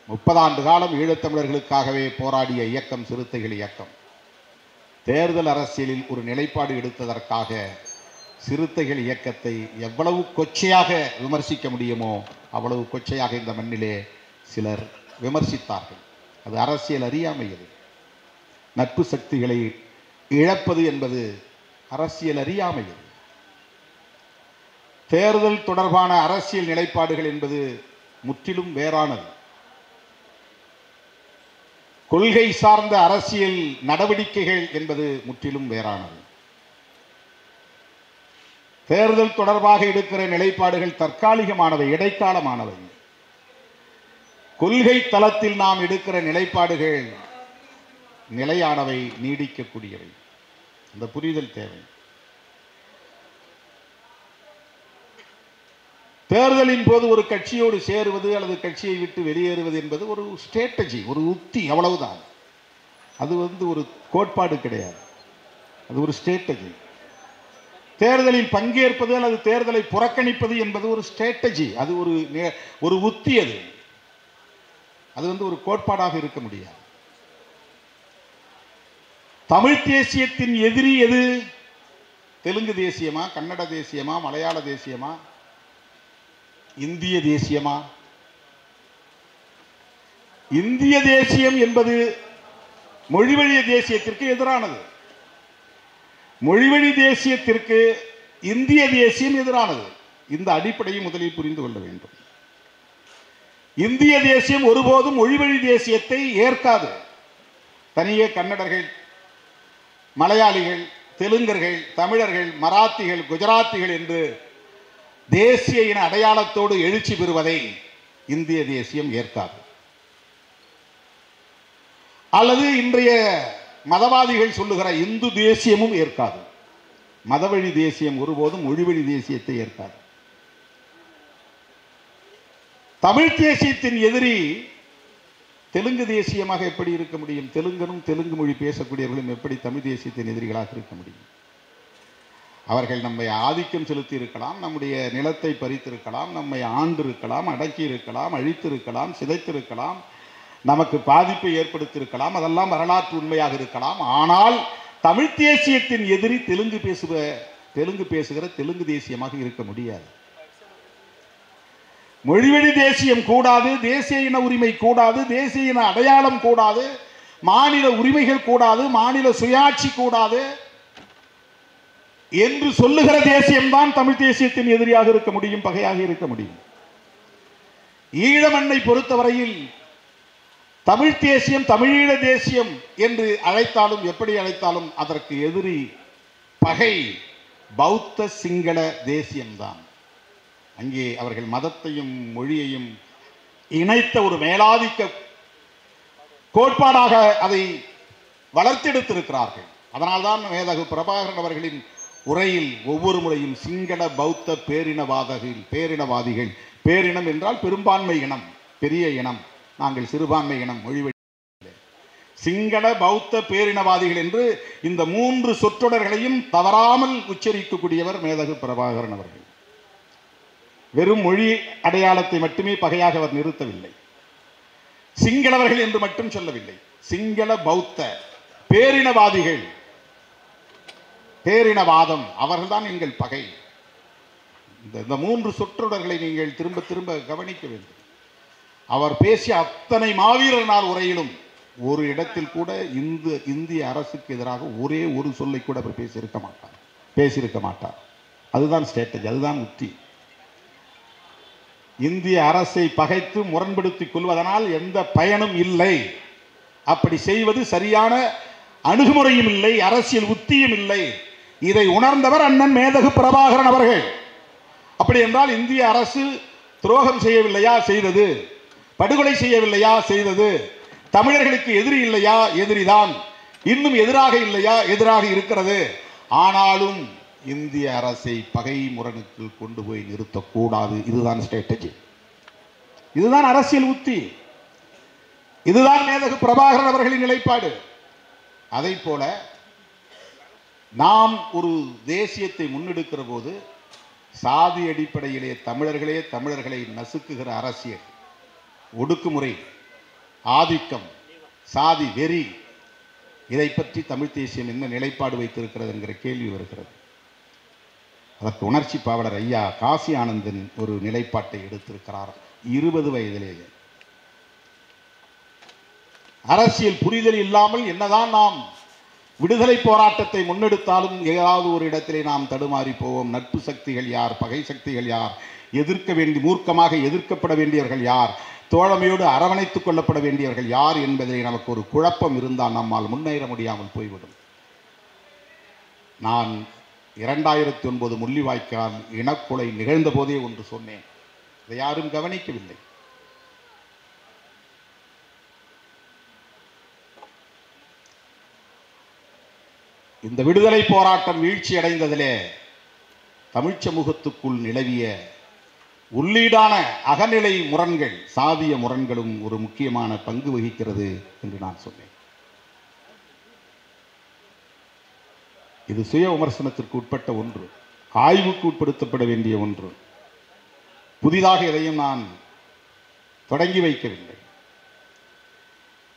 30 ஆண்டு காலம் ஈழத்தமிழர்களுக்காகவே போராடிய இயக்கம் சிறுத்தைகள் இயக்கம் தேர்தல் அரசியலில் ஒரு நிலைப்பாடு எடுத்ததற்காக சிறுத்தைகள் இயக்கத்தை எவ்வளவு கொச்சையாக விமர்சிக்க முடியுமோ அவ்வளவு கொச்சையாக இந்த மண்ணிலே சிலர் விமர்சித்தார்கள். அது அரசியல் அறியாமையது. நட்பு சக்திகளை இழப்பது என்பது அரசியல் அறியாமையது. தேர்தல் தொடர்பான அரசியல் நிலைப்பாடுகள் என்பது முற்றிலும் வேறானது. கொள்கை சார்ந்த அரசியல் நடவடிக்கைகள் என்பது முற்றிலும் வேறானது. தேர்தல் தொடர்பாக எடுக்கிற நிலைப்பாடுகள் தற்காலிகமானவை, இடைக்காலமானவை. கொள்கை தளத்தில் நாம் எடுக்கிற நிலைப்பாடுகள் நிலையானவை, நீடிக்கக்கூடியவை. இந்த புரிதல் தேவை. தேர்தலின் போது ஒரு கட்சியோடு சேருவது அல்லது கட்சியை விட்டு வெளியேறுவது என்பது ஒரு ஸ்ட்ராட்டஜி, ஒரு உத்தி, அவ்வளவுதான். அது ஒரு கோட்பாடு கிடையாது, அது ஒரு ஸ்ட்ராட்டஜி. தேர்தலில் பங்கேற்பது அல்லது தேர்தலை புறக்கணிப்பது என்பது ஒரு ஸ்ட்ராட்டஜி, அது ஒரு உத்தி. அது ஒரு கோட்பாடாக இருக்க முடியாது. தமிழ் தேசியத்தின் எதிரி எது? தெலுங்கு தேசியமா, கன்னட தேசியமா, மலையாள தேசியமா, இந்திய தேசியமா? இந்திய தேசியம் என்பது மொழிவழி தேசியத்திற்கு எதிரானது. மொழிவழி தேசியத்திற்கு இந்திய தேசியம் எதிரானது. இந்த அடிப்படையை முதலில் புரிந்து கொள்ள வேண்டும். இந்திய தேசியம் ஒருபோதும் மொழிவழி தேசியத்தை ஏற்காது. தனியே கன்னடர்கள், மலையாளிகள், தெலுங்கர்கள், தமிழர்கள், மராத்திகள், குஜராத்திகள் என்று தேசிய இன அடையாளத்தோடு எழுச்சி பெறுவதை இந்திய தேசியம் ஏற்காது. அல்லது இன்றைய மதவாதிகள் சொல்லுகிற இந்து தேசியமும் ஏற்காது. மதவழி தேசியம் ஒருபோதும் மொழிவழி தேசியத்தை ஏற்காது. தமிழ் தேசியத்தின் எதிரி தெலுங்கு தேசியமாக எப்படி இருக்க முடியும்? தெலுங்கனும் தெலுங்கு மொழி பேசக்கூடியவர்களும் எப்படி தமிழ் தேசியத்தின் எதிரிகளாக இருக்க முடியும்? அவர்கள் நம்மை ஆதிக்கம் செலுத்தி இருக்கலாம், நம்முடைய நிலத்தை பறித்திருக்கலாம், நம்மை ஆண்டிருக்கலாம், அடக்கி இருக்கலாம், அழித்திருக்கலாம், சிதைத்திருக்கலாம், நமக்கு பாதிப்பை ஏற்படுத்தியிருக்கலாம். அதெல்லாம் வரலாற்று உண்மையாக இருக்கலாம். ஆனால் தமிழ் தேசியத்தின் எதிரி தெலுங்கு பேசுகிற தெலுங்கு தேசியமாக இருக்க முடியாது. மொழிவழி தேசியம் கூடாது, தேசிய இன உரிமை கூடாது, தேசிய இன அடையாளம் கூடாது, மாநில உரிமைகள் கூடாது, மாநில சுயாட்சி கூடாது என்று சொல்லுகிற தேசியம்தான் தமிழ் தேசியத்தின் எதிரியாக இருக்க முடியும், பகையாக இருக்க முடியும். ஈழ மண்ணை பொறுத்தவரையில் தமிழ் தேசியம், தமிழீழ தேசியம் என்று அழைத்தாலும் எப்படி அழைத்தாலும் அதற்கு எதிரி, பகை பௌத்த சிங்கள தேசியம்தான். அங்கே அவர்கள் மதத்தையும் மொழியையும் இணைத்த ஒரு மேலாதிக்க கோட்பாடாக அதை வளர்த்தெடுத்திருக்கிறார்கள். அதனால்தான் மேதகு பிரபாகரன் அவர்களின் உரையில் ஒவ்வொரு முறையும் சிங்கள பௌத்த பேரினவாதிகள், பேரினம் என்றால் பெரும்பான்மை இனம், பெரிய இனம், நாங்கள் சிறுபான்மை இனம், மொழிவழி சிங்கள பௌத்த பேரினவாதிகள் என்று இந்த 3 சொற்றொடர்களையும் தவறாமல் உச்சரிக்கக்கூடியவர் மேதகு பிரபாகரன் அவர்கள். வெறும் மொழி அடையாளத்தை மட்டுமே பகையாக அவர் நிறுத்தவில்லை. சிங்களவர்கள் என்று மட்டும் சொல்லவில்லை. சிங்கள பௌத்த பேரினவாதிகள், பேரினவாதம், அவர்கள்தான் எங்கள் பகை. இந்த 3 சொற்றொடர்களை நீங்கள் திரும்ப திரும்ப கவனிக்க வேண்டும். அவர் பேசிய அத்தனை மாவீரர் நாள் உரையிலும் ஒரு இடத்தில் கூட இந்திய அரசுக்கு எதிராக ஒரே ஒரு சொல்லை கூட அவர் பேசியிருக்க மாட்டார். அதுதான் ஸ்ட்ராட்டஜி, அதுதான் உத்தி. இந்திய அரசை பகைத்து முரண்படுத்திக் கொள்வதனால் எந்த பயனும் இல்லை. அப்படி செய்வது சரியான அணுகுமுறையும் இல்லை, அரசியல் உத்தியும் இல்லை. இதை உணர்ந்தவர் அண்ணன் மேதகு பிரபாகரன் அவர்கள். அப்படி என்றால் இந்திய அரசு துரோகம் செய்யவில்லையா? செய்தது. படுகொலை செய்யவில்லையா? செய்தது. தமிழர்களுக்கு எதிரி இல்லையா? எதிரிதான். இன்னும் எதிராக இல்லையா? எதிராக இருக்கிறது. ஆனாலும் இந்திய அரசை பகை முரணுக்கு கொண்டு போய் நிறுத்தக்கூடாது. இதுதான் ஸ்ட்ராட்டஜி, இதுதான் அரசியல் உத்தி, இதுதான் மேதகு பிரபாகரன் அவர்களின் நிலைப்பாடு. அதை போல நாம் ஒரு தேசியத்தை முன்னெடுக்கிற போது சாதி அடிப்படையிலே தமிழர்களை நசுக்குகிற அரசியல், ஒடுக்குமுறை, ஆதிக்கம், சாதி வெறி, இதை பற்றி தமிழ் தேசியம் என்ன நிலைப்பாடு வைத்திருக்கிறது என்கிற கேள்வி வருகிறது. அதற்கு உணர்ச்சி பாவலர் ஐயா காசி ஆனந்தன் ஒரு நிலைப்பாட்டை எடுத்திருக்கிறார். 20 வயதிலேயே அரசியல் புரிதல் இல்லாமல் என்னதான் நாம் விடுதலை போராட்டத்தை முன்னெடுத்தாலும் ஏதாவது ஒரு இடத்திலே நாம் தடுமாறி போவோம். நட்பு சக்திகள் யார், பகை சக்திகள் யார், மூர்க்கமாக எதிர்க்கப்பட வேண்டியவர்கள் யார், தோழமையோடு அரவணைத்துக் கொள்ளப்பட வேண்டியவர்கள் யார் என்பதிலே நமக்கு ஒரு குழப்பம் இருந்தால் நம்மால் முன்னேற முடியாமல் போய்விடும். நான் 2009 முள்ளிவாய்க்கால் இனக்கொலை நிகழ்ந்த போதே ஒன்று சொன்னேன். இதை யாரும் கவனிக்கவில்லை. இந்த விடுதலை போராட்டம் வீழ்ச்சி அடைந்ததிலே தமிழ் சமூகத்துக்குள் நிலவிய உள்ளீடான அகநிலை முரண்கள், சாதிய முரண்களும் ஒரு முக்கியமான பங்கு வகிக்கிறது என்று நான் சொன்னேன். இது சுய விமர்சனத்திற்கு உட்பட்ட ஒன்று, ஆய்வுக்கு உட்படுத்தப்பட வேண்டிய ஒன்று. புதிதாக எதையும் நான் தொடங்கி வைக்கவில்லை.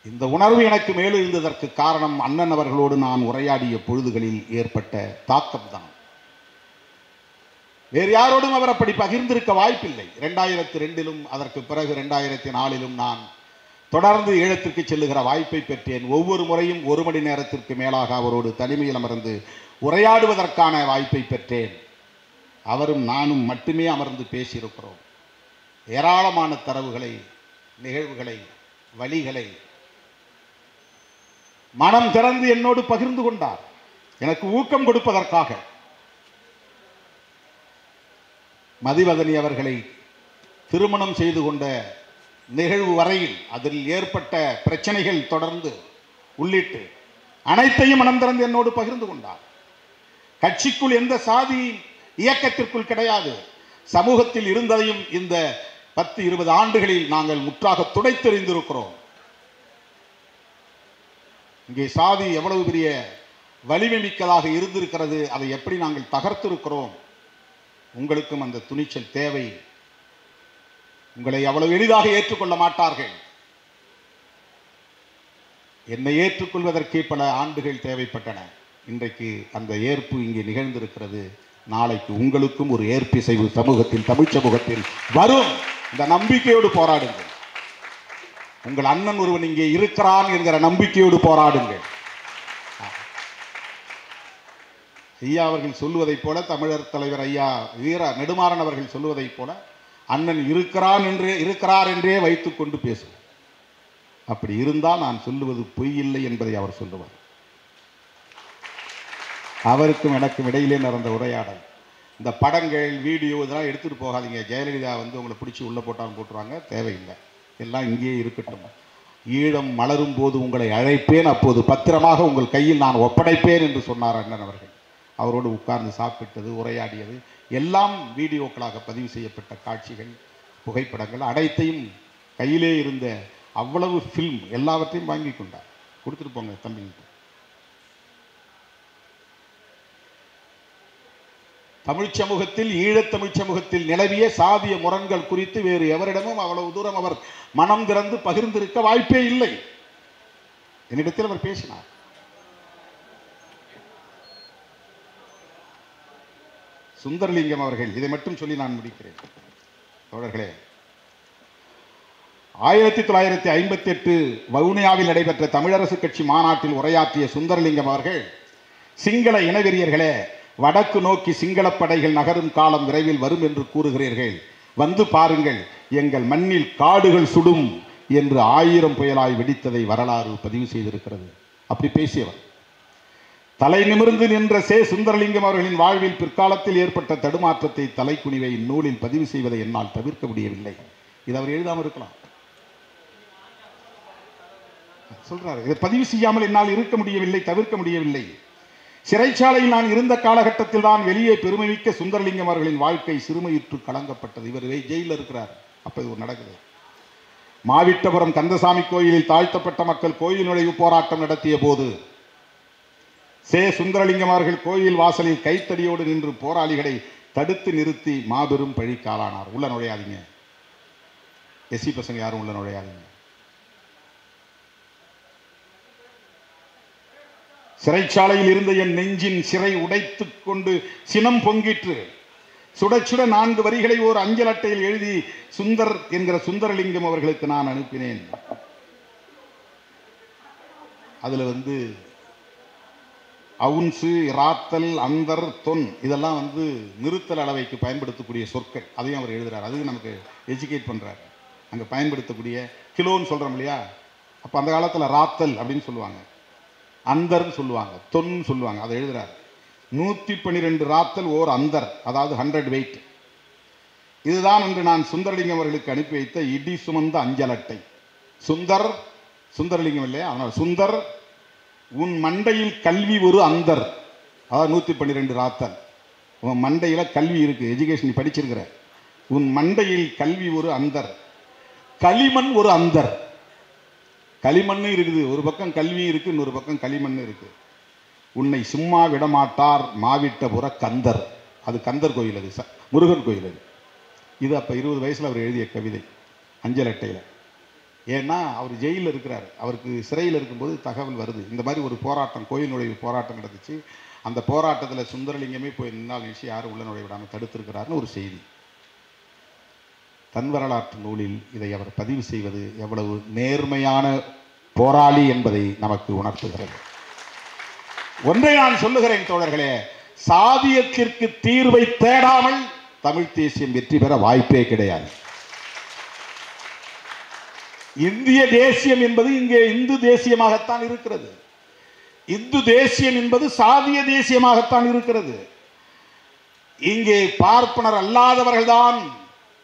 இந்த உணர்வு எனக்கு மேலெழுந்ததற்கு காரணம் அண்ணன் அவர்களோடு நான் உரையாடிய பொழுதுகளில் ஏற்பட்ட தாக்கம்தான். வேறு யாரோடும் அவர் அப்படி பகிர்ந்திருக்க வாய்ப்பில்லை. 2002 அதற்கு பிறகு 2004 நான் தொடர்ந்து ஈழத்திற்கு செல்லுகிற வாய்ப்பை பெற்றேன். ஒவ்வொரு முறையும் 1 மணி நேரத்திற்கு மேலாக அவரோடு தனிமையில் அமர்ந்து உரையாடுவதற்கான வாய்ப்பை பெற்றேன். அவரும் நானும் மட்டுமே அமர்ந்து பேசியிருக்கிறோம். ஏராளமான தரவுகளை, நிகழ்வுகளை, வழிகளை மனம் திறந்து என்னோடு பகிர்ந்து கொண்டார், எனக்கு ஊக்கம் கொடுப்பதற்காக. மதிவதனி அவர்களை திருமணம் செய்து கொண்ட நிகழ்வு வரையில் அதில் ஏற்பட்ட பிரச்சனைகள் தொடர்ந்து உள்ளிட்டு அனைத்தையும் மனம் திறந்து என்னோடு பகிர்ந்து கொண்டார். கட்சிக்குள் எந்த சாதி இயக்கத்திற்குள் கிடையாது. சமூகத்தில் இருந்ததையும் இந்த 10-20 ஆண்டுகளில் நாங்கள் முற்றாக துடைத்தெறிந்திருக்கிறோம். இங்கே சாதி எவ்வளவு பெரிய வலிமை மிக்கதாக இருந்திருக்கிறது, அதை எப்படி நாங்கள் தகர்த்திருக்கிறோம். உங்களுக்கும் அந்த துணிச்சல் தேவை. உங்களை அவ்வளவு எளிதாக ஏற்றுக்கொள்ள மாட்டார்கள். என்னை ஏற்றுக்கொள்வதற்கே பல ஆண்டுகள் தேவைப்பட்டன. இன்றைக்கு அந்த ஏற்பு இங்கே நிகழ்ந்திருக்கிறது. நாளைக்கு உங்களுக்கும் ஒரு ஏற்பிசைவு சமூகத்தில், தமிழ் சமூகத்தில் வரும். இந்த நம்பிக்கையோடு போராடுங்கள். உங்கள் அண்ணன் ஒருவன் இங்கே இருக்கிறான் என்கிற நம்பிக்கையோடு போராடுங்கள். ஐயா அவர்கள் சொல்லுவதைப் போல, தமிழர் தலைவர் ஐயா வீர நெடுமாறன் அவர்கள் சொல்லுவதைப் போல, அண்ணன் இருக்கிறார் என்றே வைத்துக் கொண்டு பேசுவார். அப்படி இருந்தால் நான் சொல்லுவது பொய் இல்லை என்பதை அவர் சொல்லுவார். அவருக்கும் எனக்கும் இடையிலே நடந்த உரையாடல். இந்த படங்கள், வீடியோ இதெல்லாம் எடுத்துகிட்டு போகாதீங்க. ஜெயலலிதா உங்களை பிடிச்சி உள்ளே போட்டாலும் போட்டுருவாங்க, தேவையில்லை, எல்லாம் இங்கேயே இருக்கட்டும். ஈழம் மலரும் போது உங்களை அழைப்பேன், அப்போது பத்திரமாக உங்கள் கையில் நான் ஒப்படைப்பேன் என்று சொன்னார் அண்ணன் அவர்கள். அவரோடு உட்கார்ந்து சாப்பிட்டது, உரையாடியது எல்லாம் வீடியோக்களாக பதிவு செய்யப்பட்ட காட்சிகள், புகைப்படங்கள் அனைத்தையும் கையிலே இருந்த அவ்வளவு ஃபில்ம் எல்லாவற்றையும் வாங்கி கொண்டார். கொடுத்துட்டு போங்க தம்பிங்க. தமிழ் சமூகத்தில், ஈழத்தமிழ் சமூகத்தில் நிலவிய சாதிய முரண்கள் குறித்து வேறு எவரிடமும் அவ்வளவு தூரம் அவர் மனம் திறந்து பகிர்ந்திருக்க வாய்ப்பே இல்லை. என்னிடத்தில் அவர் பேசினார். சுந்தரலிங்கம் அவர்கள், இதை மட்டும் சொல்லி நான் முடிக்கிறேன் தோழர்களே. 1958 வவுனியாவில் நடைபெற்ற தமிழரசு கட்சி மாநாட்டில் உரையாற்றிய சுந்தரலிங்கம் அவர்கள், சிங்கள இனவெறியர்களே, வடக்கு நோக்கி சிங்கள படைகள் நகரும் காலம் விரைவில் வரும் என்று கூறுகிறீர்கள், வந்து பாருங்கள், எங்கள் மண்ணில் காடுகள் சுடும் என்று 1000 புயலாய் வெடித்ததை வரலாறு பதிவு செய்திருக்கிறது. அப்படி பேசியவர். தலை நிமிர்ந்து நின்ற சுந்தரலிங்கம் அவர்களின் வாழ்வில் பிற்காலத்தில் ஏற்பட்ட தடுமாற்றத்தை, தலைக்குனிவை இந்நூலில் பதிவு செய்வதை என்னால் தவிர்க்க முடியவில்லை. இது அவர் எழுதாமல் இருக்கலாம் சொல்றாரு. இதை பதிவு செய்யாமல் என்னால் இருக்க முடியவில்லை, தவிர்க்க முடியவில்லை. சிறைச்சாலையில் நான் இருந்த காலகட்டத்தில் தான் வெளியே பெருமைமிக்க சுந்தரலிங்கம் அவர்களின் வாழ்க்கை சிறுமையுற்று கலங்கப்பட்டது. இவர் ஜெயிலில் இருக்கிறார். அப்ப இது நடக்குது. மாவிட்டபுரம் கந்தசாமி கோயிலில் தாழ்த்தப்பட்ட மக்கள் கோயில் நுழைவு போராட்டம் நடத்திய போது சுந்தரலிங்கம் அவர்கள் கோயில் வாசலில் கைத்தடியோடு நின்று போராளிகளை தடுத்து நிறுத்தி மாபெரும் பழிக்காலானார். உள்ள நுழையாதீங்க, எஸ்சி பசங்க யாரும் உள்ள நுழையாதீங்க, சிறைச்சாலையில் இருந்த என் நெஞ்சின் சிறை உடைத்துக் கொண்டு சினம் பொங்கிற்று. சுட சுட 4 வரிகளை ஓர் அஞ்சல் அட்டையில் எழுதி சுந்தர் என்கிற சுந்தரலிங்கம் அவர்களுக்கு நான் அனுப்பினேன். அதுல அவுன்சு, ராத்தல், அந்தர், தொன் இதெல்லாம் நிறுத்தல் அளவைக்கு பயன்படுத்தக்கூடிய சொற்கள். அதையும் அவர் எழுதுறார். அதுவும் நமக்கு எஜுகேட் பண்றார். அங்கே பயன்படுத்தக்கூடிய கிலோன்னு சொல்றோம் இல்லையா, அப்போ அந்த காலத்தில் ராத்தல் அப்படின்னு சொல்லுவாங்க, அந்தர்ன்னு சொல்லுவாங்க, தொன்னு சொல்லுவாங்க. அதை எழுதுறார். 112 ராத்தல் ஓர் அந்தர், அதாவது 100 வெயிட். இதுதான் என்று நான் சுந்தரலிங்கம் அவர்களுக்கு அனுப்பி வைத்த இடி சுமந்த அஞ்சல் அட்டை. சுந்தரலிங்கம் இல்லையா, அதனால் சுந்தர், உன் மண்டையில் கல்வி ஒரு அந்தர், அதாவது 112 ராத்தல். உன் மண்டையில் கல்வி இருக்கு, எஜுகேஷன் படிச்சிருக்கிற. உன் மண்டையில் கல்வி ஒரு அந்தர், களிமண் ஒரு அந்தர். களிமண்ணு இருக்குது, ஒரு பக்கம் கல்வி இருக்கு, இன்னொரு பக்கம் களிமண் இருக்கு. உன்னை சும்மா விடமாட்டார் மாவிட்டபுர கந்தர். அது கந்தர் கோயில், அது முருகன் கோயில். அது இது அப்போ 20 வயசில் அவர் எழுதிய கவிதை அஞ்சல் அட்டையில். ஏன்னா அவர் ஜெயிலில் இருக்கிறார். அவருக்கு சிறையில் இருக்கும்போது தகவல் வருது, இந்த மாதிரி ஒரு போராட்டம், கோயில் நுழைவு போராட்டம் நடந்துச்சு. அந்த போராட்டத்தில் சுந்தரலிங்கமே போய் நின்னால் நினைச்சு யாரும் உள்ள நுழைய விடாமல் தடுத்திருக்கிறார்னு ஒரு செய்தி. தன் வரலாற்று நூலில் இதை அவர் பதிவு செய்வது எவ்வளவு நேர்மையான போராளி என்பதை நமக்கு உணர்த்துகிறது. ஒன்றை நான் சொல்லுகிறேன் தோழர்களே, சாதியத்திற்கு தீர்வை தேடாமல் தமிழ் தேசியம் வெற்றி பெற வாய்ப்பே கிடையாது. இந்திய தேசியம் என்பது இங்கே இந்து தேசியமாகத்தான் இருக்கிறது. இந்து தேசியம் என்பது சாதிய தேசியமாகத்தான் இருக்கிறது. இங்கே பார்ப்பனர் அல்லாதவர்கள்தான்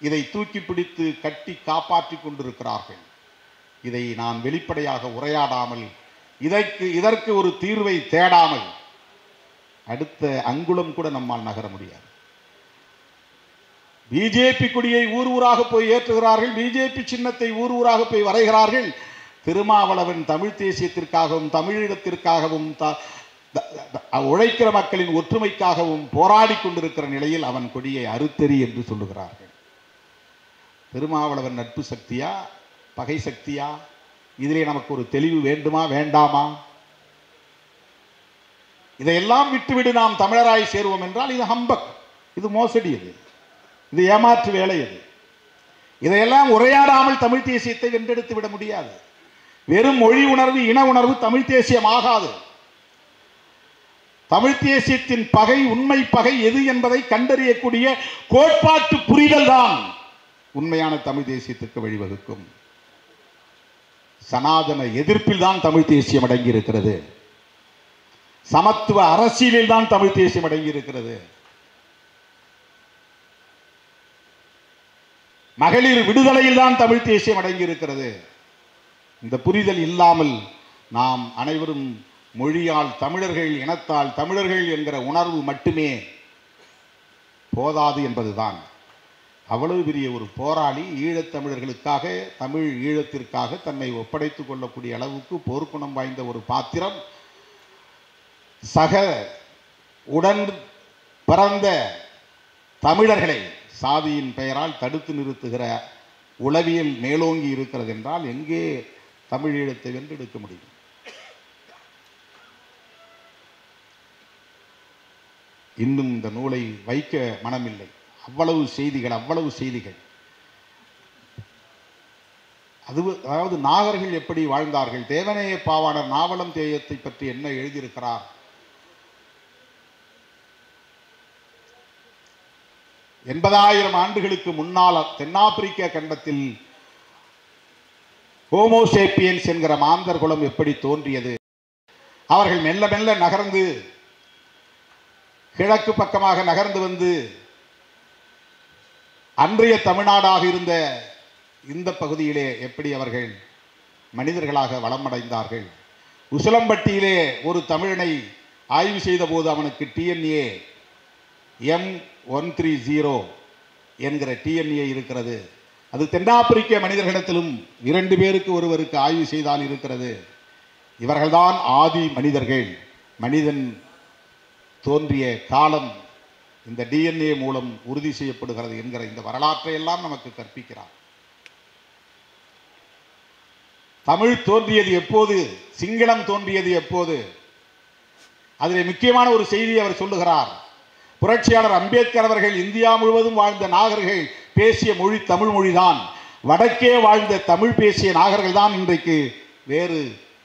இதை தூக்கி பிடித்து கட்டி காப்பாற்றிக் கொண்டிருக்கிறார்கள். இதை நான் வெளிப்படையாக உரையாடாமல், இதற்கு ஒரு தீர்வை தேடாமல் அடுத்த அங்குலம் கூட நம்மால் நகர முடியாது. பிஜேபி கொடியை ஊர் ஊராக போய் ஏற்றுகிறார்கள், பிஜேபி சின்னத்தை ஊர் ஊராக போய் வரைகிறார்கள். திருமாவளவன் தமிழ் தேசியத்திற்காகவும் தமிழீழத்திற்காகவும் உழைக்கிற மக்களின் ஒற்றுமைக்காகவும் போராடி கொண்டிருக்கிற நிலையில் அவன் கொடியை அறுத்தெறி என்று சொல்லுகிறார்கள். திருமாவளவன் நட்பு சக்தியா பகை சக்தியா? இதிலே நமக்கு ஒரு தெளிவு வேண்டுமா வேண்டாமா? இதையெல்லாம் விட்டுவிடு நாம் தமிழராய் சேருவோம் என்றால் இது ஹம்பக், இது மோசடி, இது ஏமாற்று வேலை. இதையெல்லாம் உரையாடாமல் தமிழ் தேசியத்தை வென்றெடுத்து விட முடியாது. வெறும் மொழி உணர்வு, இன உணர்வு தமிழ் தேசியம் ஆகாது. தமிழ் தேசியத்தின் பகை, உண்மை பகை எது என்பதை கண்டறியக்கூடிய கோட்பாட்டு புரிதல் தான் உண்மையான தமிழ் தேசியத்திற்கு வழிவகுக்கும். சனாதன எதிர்ப்பில் தான் தமிழ் தேசியம் அடங்கி இருக்கிறது. சமத்துவ அரசியலில் தான் தமிழ் தேசியம் அடங்கி இருக்கிறது. மகளிர் விடுதலையில் தான் தமிழ் தேசியம் அடங்கி இருக்கிறது. இந்த புரிதல் இல்லாமல் நாம் அனைவரும் மொழியால் தமிழர்கள், இனத்தால் தமிழர்கள் என்கிற உணர்வு மட்டுமே போதாது என்பதுதான். அவ்வளவு பெரிய ஒரு போராளி, ஈழத்தமிழர்களுக்காக, தமிழ் ஈழத்திற்காக தன்னை ஒப்படைத்துக் கொள்ளக்கூடிய அளவுக்கு போர்க்குணம் வாய்ந்த ஒரு பாத்திரம். சக உடன் பிறந்த தமிழர்களை சாதியின் பெயரால் தடுத்து நிறுத்துகிற உளவியல் மேலோங்கி இருக்கிறது என்றால் எங்கே தமிழ் ஈழத்தை வென்றெடுக்க முடியும்? இன்னும் இந்த நூலை வைக்க மனமில்லை. அவ்வளவு செய்திகள். அதாவது நாகர்கள் எப்படி வாழ்ந்தார்கள், தேவநேய பாவாணர் நாவலம் தேயத்தை பற்றி என்ன எழுதியிருக்கிறார், 80,000 ஆண்டுகளுக்கு முன்னால் தென்னாப்பிரிக்க கண்டத்தில் ஹோமோசேப்பியன்ஸ் என்கிற மாந்தர் குலம் எப்படி தோன்றியது, அவர்கள் மெல்ல மெல்ல நகர்ந்து கிழக்கு பக்கமாக நகர்ந்து வந்து அன்றைய தமிழ்நாடாக இருந்த இந்த பகுதியிலே எப்படி அவர்கள் மனிதர்களாக வளமடைந்தார்கள். உசிலம்பட்டியிலே ஒரு தமிழனை ஆய்வு செய்த போது அவனுக்கு டிஎன்ஏ M130 என்கிற டிஎன்ஏ இருக்கிறது. அது தென்னாப்பிரிக்க மனிதர்களிடத்திலும் 2 பேருக்கு ஒருவருக்கு ஆய்வு செய்தால் இருக்கிறது. இவர்கள்தான் ஆதி மனிதர்கள். மனிதன் தோன்றிய காலம் இந்த டிஎன்ஏ மூலம் உறுதி செய்யப்படுகிறது என்கிற இந்த வரலாற்றை எல்லாம் நமக்கு கற்பிக்கிறார். தமிழ் தோன்றியது எப்போது, சிங்களம் தோன்றியது எப்போது, அதில் முக்கியமான ஒரு செய்தியை அவர் சொல்லுகிறார். புரட்சியாளர் அம்பேத்கர் அவர்கள் இந்தியா முழுவதும் வாழ்ந்த நாகர்கள் பேசிய மொழி தமிழ் மொழிதான். வடக்கே வாழ்ந்த தமிழ் பேசிய நாகர்கள் தான் இன்றைக்கு வேறு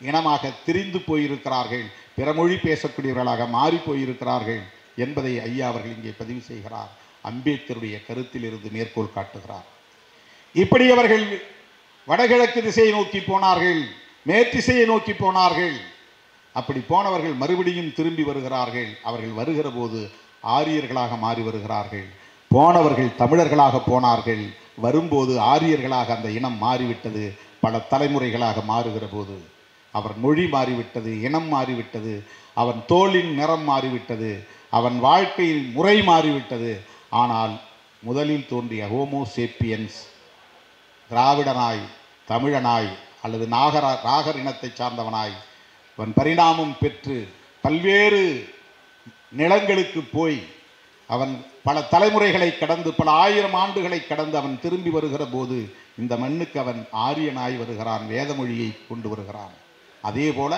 இனமாக திரிந்து போயிருக்கிறார்கள், பிற மொழி பேசக்கூடியவர்களாக மாறி போயிருக்கிறார்கள் என்பதை ஐயா அவர்கள் இங்கே பதிவு செய்கிறார். அம்பேத்கருடைய கருத்தில் இருந்து மேற்கோள் காட்டுகிறார். இப்படி அவர்கள் வடகிழக்கு திசையை நோக்கி போனார்கள், மேற்திசையை நோக்கி போனார்கள். அப்படி போனவர்கள் மறுபடியும் திரும்பி வருகிறார்கள். அவர்கள் வருகிற போது ஆரியர்களாக மாறி வருகிறார்கள். போனவர்கள் தமிழர்களாக போனார்கள், வரும்போது ஆரியர்களாக அந்த இனம் மாறிவிட்டது. பல தலைமுறைகளாக மாறுகிற போது அவர் மொழி மாறிவிட்டது, இனம் மாறிவிட்டது, அவன் தோளின் நிறம் மாறிவிட்டது, அவன் வாழ்க்கையின் முறை மாறிவிட்டது. ஆனால் முதலில் தோன்றிய ஹோமோசேப்பியன்ஸ் திராவிடனாய், தமிழனாய் அல்லது நாகர் இனத்தை சார்ந்தவனாய் அவன் பரிணாமம் பெற்று பல்வேறு நிலங்களுக்கு போய் அவன் பல தலைமுறைகளை கடந்து பல ஆயிரம் ஆண்டுகளை கடந்து அவன் திரும்பி வருகிற போது இந்த மண்ணுக்கு அவன் ஆரியனாய் வருகிறான், வேதமொழியை கொண்டு வருகிறான். அதே போல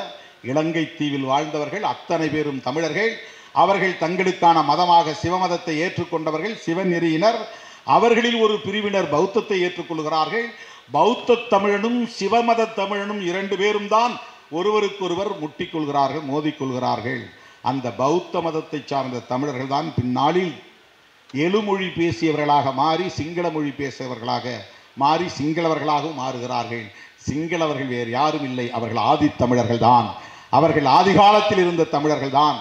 இலங்கை தீவில் வாழ்ந்தவர்கள் அத்தனை பேரும் தமிழர்கள். அவர்கள் தங்களுக்கான மதமாக சிவமதத்தை ஏற்றுக்கொண்டவர்கள், சிவநெறியினர். அவர்களில் ஒரு பிரிவினர் பௌத்தத்தை ஏற்றுக்கொள்கிறார்கள். பௌத்த தமிழனும் சிவமத தமிழனும் இரண்டு பேரும் தான் ஒருவருக்கொருவர் முட்டிக்கொள்கிறார்கள், மோதிக்கொள்கிறார்கள். அந்த பௌத்த மதத்தை சார்ந்த தமிழர்கள் தான் பின்னாளில் எழுமொழி பேசியவர்களாக மாறி சிங்கள மொழி பேசியவர்களாக மாறி சிங்களவர்களாகவும் மாறுகிறார்கள். சிங்களவர்கள் வேறு யாரும் இல்லை, அவர்கள் ஆதித்தமிழர்கள் தான். அவர்கள் ஆதி காலத்தில் இருந்த தமிழர்கள் தான்.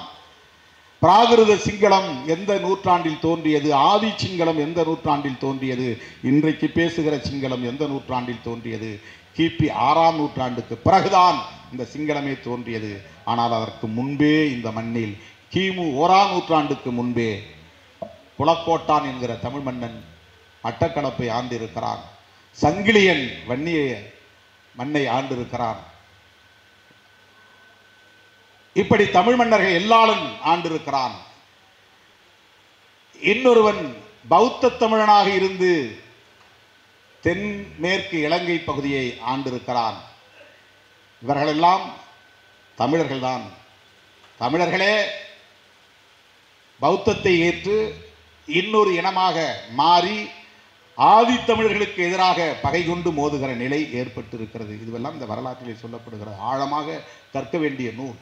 பிராகிருத சிங்களம் எந்த நூற்றாண்டில் தோன்றியது, ஆதி சிங்களம் எந்த நூற்றாண்டில் தோன்றியது, இன்றைக்கு பேசுகிற சிங்களம் எந்த நூற்றாண்டில் தோன்றியது? கிபி 6ஆம் நூற்றாண்டுக்கு பிறகுதான் இந்த சிங்களமே தோன்றியது. ஆனால் அதற்கு முன்பே இந்த மண்ணில் கிமு 1ஆம் நூற்றாண்டுக்கு முன்பே புலக்கோட்டான் என்கிற தமிழ் மன்னன் மட்டக்களப்பை ஆண்டிருக்கிறான். சங்கிலியன் வன்னிய மண்ணை ஆண்டிருக்கிறான். இப்படி தமிழ் மன்னர்கள் எல்லாரும் ஆண்டிருக்கிறான். இன்னொருவன் பௌத்த தமிழனாக இருந்து தென்மேற்கு இலங்கை பகுதியை ஆண்டிருக்கிறான். இவர்களெல்லாம் தமிழர்கள்தான். தமிழர்களே பௌத்தத்தை ஏற்று இன்னொரு இனமாக மாறி ஆதித்தமிழர்களுக்கு எதிராக பகை கொண்டு மோதுகிற நிலை ஏற்பட்டிருக்கிறது. இதுவெல்லாம் இந்த வரலாற்றிலே சொல்லப்படுகிற ஆழமாக கற்க வேண்டிய நூல்,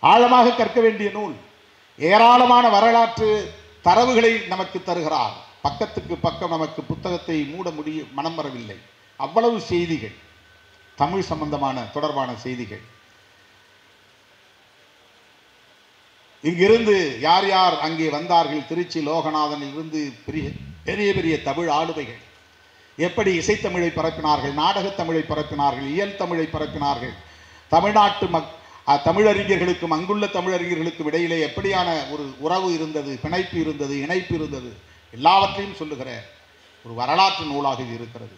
ஆழமாக கற்க வேண்டிய நூல். ஏராளமான வரலாற்று தரவுகளை நமக்கு தருகிறார். பக்கத்துக்கு பக்கம் நமக்கு புத்தகத்தை மூட முடிய மனம் வரவில்லை. அவ்வளவு செய்திகள், தமிழ் சம்பந்தமான தொடர்பான செய்திகள். இங்கிருந்து யார் யார் அங்கே வந்தார்கள், திருச்சி லோகநாதனில் இருந்து பெரிய பெரிய தமிழ் ஆளுமைகள் எப்படி இசைத்தமிழை பரப்பினார்கள், நாடகத் தமிழை பரப்பினார்கள், இயல் தமிழை பரப்பினார்கள். தமிழ்நாட்டு தமிழறிஞர்களுக்கும் அங்குள்ள தமிழறிஞர்களுக்கும் இடையிலே எப்படியான ஒரு உறவு இருந்தது, பிணைப்பு இருந்தது, இணைப்பு இருந்தது, எல்லாவற்றையும் சொல்லுகிற ஒரு வரலாற்று நூலாக இது இருக்கிறது.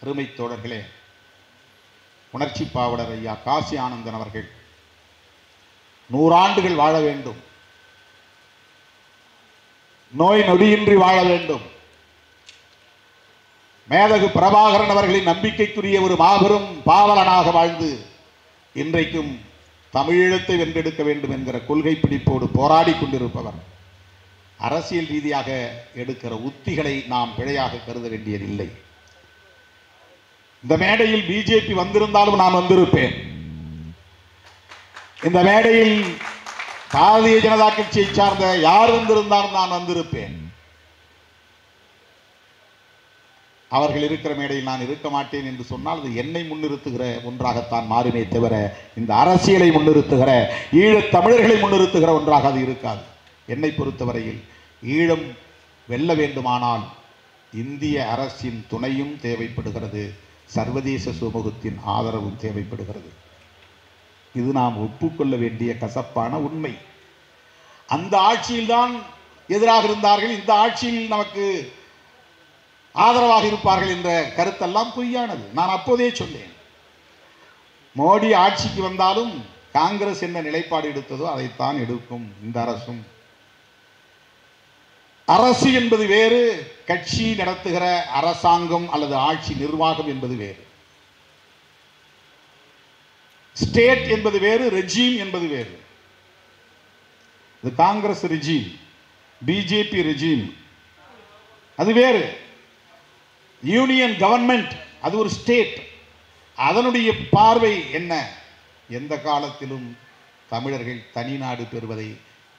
அருமை தோழர்களே, உணர்ச்சி பாவலர் ஐயா காசி ஆனந்தன் அவர்கள் 100 ஆண்டுகள் வாழ வேண்டும், நோய் நொடியின்றி வாழ வேண்டும். மேதகு பிரபாகரன் அவர்களின் நம்பிக்கைக்குரிய ஒரு மாபெரும் பாவலனாக வாழ்ந்து இன்றைக்கும் தமிழீழத்தை வென்றெடுக்க வேண்டும் என்கிற கொள்கை பிடிப்போடு போராடி கொண்டிருப்பவர். அரசியல் ரீதியாக எடுக்கிற உத்திகளை நாம் பிழையாக கருத வேண்டியதில்லை. இந்த மேடையில் பிஜேபி வந்திருந்தாலும் நான் வந்திருப்பேன். இந்த மேடையில் பாரதிய ஜனதா கட்சியை சார்ந்த யார் வந்திருந்தாலும் நான் வந்திருப்பேன். அவர்கள் இருக்கிற மேடையில் நான் இருக்க மாட்டேன் என்று சொன்னால் அது என்னை முன்னிறுத்துகிற ஒன்றாகத்தான் மாறுமே தவிர இந்த அரசியலை முன்னிறுத்துகிற ஈழத் தமிழர்களை முன்னிறுத்துகிற ஒன்றாக அது இருக்காது. என்னை பொறுத்தவரையில் ஈழம் வெல்ல வேண்டுமானால் இந்திய அரசின் துணையும் தேவைப்படுகிறது, சர்வதேச சமூகத்தின் ஆதரவும் தேவைப்படுகிறது. இது நாம் ஒப்புக்கொள்ள வேண்டிய கசப்பான உண்மை. அந்த ஆட்சியில்தான் எதிராக இருந்தார்கள், இந்த ஆட்சியில் நமக்கு ஆதரவாக இருப்பார்கள் என்ற கருத்தெல்லாம் பொய்யானது. நான் அப்போதே சொன்னேன், மோடி ஆட்சிக்கு வந்தாலும் காங்கிரஸ் என்ன நிலைப்பாடு எடுத்ததோ அதைத்தான் எடுக்கும் இந்த அரசும். அரசு என்பது வேறு, கட்சி நடத்துகிற அரசாங்கம் அல்லது ஆட்சி நிர்வாகம் என்பது வேறு. ஸ்டேட் என்பது வேறு, ரெஜீம் என்பது வேறு. இது காங்கிரஸ் ரெஜீம், பிஜேபி ரெஜீம் அது வேறு. யூனியன் கவர்மெண்ட் அது ஒரு ஸ்டேட். அதனுடைய பார்வை என்ன? எந்த காலத்திலும் தமிழர்கள் தனிநாடு பெறுவதை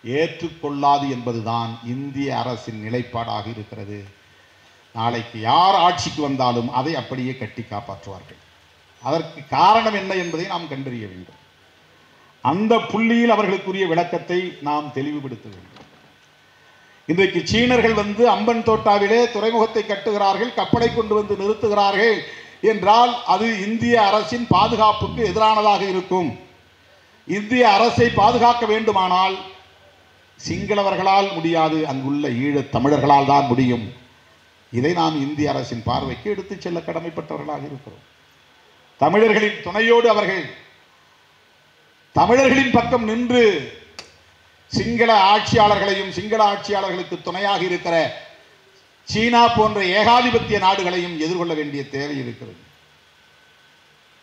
ஏற்றுக்கொள்ளாது என்பதுதான் இந்திய அரசின் நிலைப்பாடாக இருக்கிறது. நாளைக்கு யார் ஆட்சிக்கு வந்தாலும் அதை அப்படியே கட்டி காப்பாற்றுவார்கள். அதற்கு காரணம் என்ன என்பதை நாம் கண்டறிய வேண்டும். அந்த புள்ளியில் அவர்களுக்குரிய விளக்கத்தை நாம் தெளிவுபடுத்த வேண்டும். இன்றைக்கு சீனர்கள் வந்து அம்பன் தோட்டாவிலே துறைமுகத்தை கட்டுகிறார்கள், கப்பலை கொண்டு வந்து நிறுத்துகிறார்கள் என்றால் அது இந்திய அரசின் பாதுகாப்புக்கு எதிரானதாக இருக்கும். இந்திய அரசை பாதுகாக்க வேண்டுமானால் சிங்களவர்களால் முடியாது, அங்குள்ள ஈழத் தமிழர்களால் தான் முடியும். இதை நாம் இந்திய அரசின் பார்வைக்கு எடுத்துச் செல்ல கடமைப்பட்டவர்களாக இருக்கிறோம். தமிழர்களின் துணையோடு அவர்கள் தமிழர்களின் பக்கம் நின்று சிங்கள ஆட்சியாளர்களையும் சிங்கள ஆட்சியாளர்களுக்கு துணையாக இருக்கிற சீனா போன்ற ஏகாதிபத்திய நாடுகளையும் எதிர்கொள்ள வேண்டிய தேவை இருக்கிறது.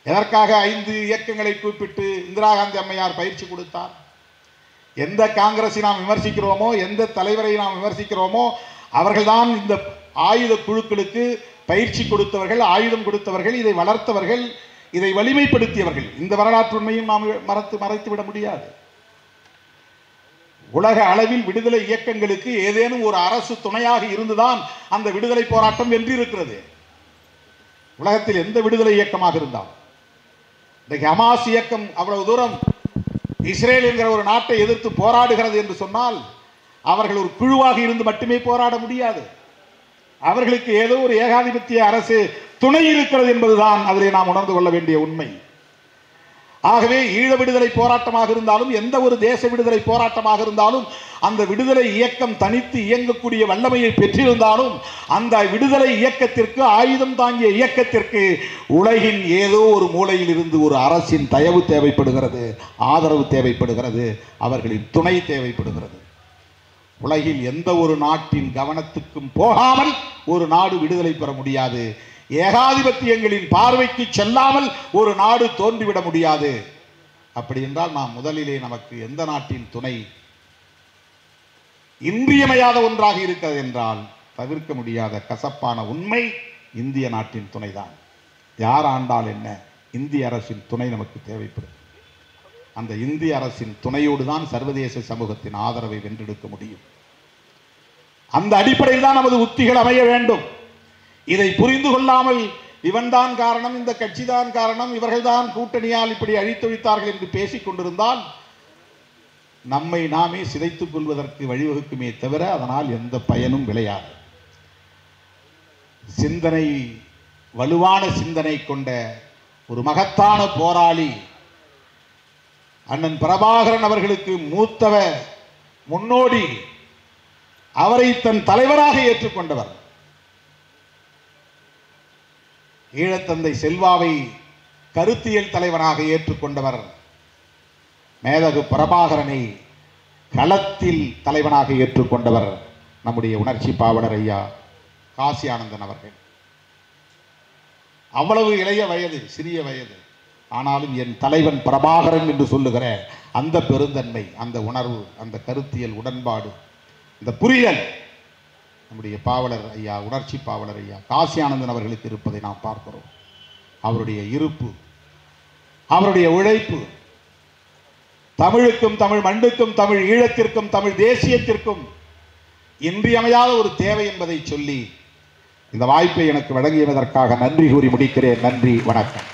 எதற்காக 5 இயக்கங்களை கூப்பிட்டு இந்திரா காந்தி அம்மையார் பயிற்சி கொடுத்தார்? எந்த காங்கிரஸை நாம் விமர்சிக்கிறோமோ, எந்த தலைவரை நாம் விமர்சிக்கிறோமோ, அவர்கள்தான் இந்த ஆயுத குழுக்களுக்கு பயிற்சி கொடுத்தவர்கள், ஆயுதம் கொடுத்தவர்கள், இதை வளர்த்தவர்கள், இதை வலிமைப்படுத்தியவர்கள். இந்த வரலாற்று உண்மையும் நாம் மறைத்துவிட முடியாது. உலக அளவில் விடுதலை இயக்கங்களுக்கு ஏதேனும் ஒரு அரசு துணையாக இருந்துதான் அந்த விடுதலை போராட்டம் வென்றிருக்கிறது. உலகத்தில் எந்த விடுதலை இயக்கமாக இருந்தால், இன்றைக்கு ஹமாஸ் இயக்கம் அவ்வளவு தூரம் இஸ்ரேல் என்கிற ஒரு நாட்டை எதிர்த்து போராடுகிறது என்று சொன்னால் அவர்கள் ஒரு குழுவாக இருந்து மட்டுமே போராட முடியாது. அவர்களுக்கு ஏதோ ஒரு ஏகாதிபத்திய அரசு துணை இருக்கிறது என்பதுதான் அதிலே நாம் உணர்ந்து கொள்ள வேண்டிய உண்மை. ஆகவே ஈழ விடுதலை போராட்டமாக இருந்தாலும், எந்த ஒரு தேச விடுதலை போராட்டமாக இருந்தாலும், அந்த விடுதலை இயக்கம் தனித்து இயங்கக்கூடிய வல்லமையை பெற்றிருந்தாலும் அந்த விடுதலை இயக்கத்திற்கு, ஆயுதம் தாங்கிய இயக்கத்திற்கு உலகின் ஏதோ ஒரு மூலையில் இருந்து ஒரு அரசின் தயவு தேவைப்படுகிறது, ஆதரவு தேவைப்படுகிறது, அவர்களின் துணை தேவைப்படுகிறது. உலகில் எந்த ஒரு நாட்டின் கவனத்துக்கும் போகாமல் ஒரு நாடு விடுதலை பெற முடியாது. ஏகாதிபத்தியங்களின் பார்வைக்கு செல்லாமல் ஒரு நாடு தோன்றிவிட முடியாது. அப்படி என்றால் நாம் முதலிலே நமக்கு எந்த நாட்டின் துணை இன்றியமையாத ஒன்றாக இருக்கிறது என்றால் தவிர்க்க முடியாத கசப்பான உண்மை இந்திய நாட்டின் துணைதான். யார் ஆண்டால் என்ன, இந்திய அரசின் துணை நமக்கு தேவைப்படும். அந்த இந்திய அரசின் துணையோடு தான் சர்வதேச சமூகத்தின் ஆதரவை வென்றெடுக்க முடியும். அந்த அடிப்படையில் தான் நமது உத்திகள் அமைய வேண்டும். இதை புரிந்து கொள்ளாமல் இவன்தான் காரணம், இந்த கட்சி தான் காரணம், இவர்கள்தான் கூட்டணியால் இப்படி அழித்தொழித்தார்கள் என்று பேசிக் கொண்டிருந்தால் நம்மை நாமே சிதைத்துக் கொள்வதற்கு வழிவகுக்குமே தவிர அதனால் எந்த பயனும் விளையாது. சிந்தனை, வலுவான சிந்தனை கொண்ட ஒரு மகத்தான போராளி அண்ணன் பிரபாகரன் அவர்களுக்கு மூத்தவ முன்னோடி, அவரை தன் தலைவராக ஏற்றுக்கொண்டவர். ஈழத்தந்தை செல்வாவை கருத்தியல் தலைவராக ஏற்றுக்கொண்டவர். மேதகு பிரபாகரனை களத்தில் தலைவனாக ஏற்றுக்கொண்டவர் நம்முடைய உணர்ச்சி பாவலர் ஐயா காசி ஆனந்தன் அவர்கள். அவ்வளவு இளைய வயது, சிறிய வயது, ஆனாலும் என் தலைவன் பிரபாகரன் என்று சொல்லுகிற அந்த பெருந்தன்மை, அந்த உணர்வு, அந்த கருத்தியல் உடன்பாடு, இந்த புரிதல் நம்முடைய பாவலர் ஐயா, உணர்ச்சி பாவலர் ஐயா காசி ஆனந்தன் அவர்களுக்கு இருப்பதை நாம் பார்க்கிறோம். அவருடைய இருப்பு, அவருடைய உழைப்பு தமிழுக்கும், தமிழ் மண்ணுக்கும், தமிழ் ஈழத்திற்கும், தமிழ் தேசியத்திற்கும் இன்றியமையாத ஒரு தேவை என்பதை சொல்லி இந்த வாய்ப்பை எனக்கு வழங்கியதற்காக நன்றி கூறி முடிக்கிறேன். நன்றி, வணக்கம்.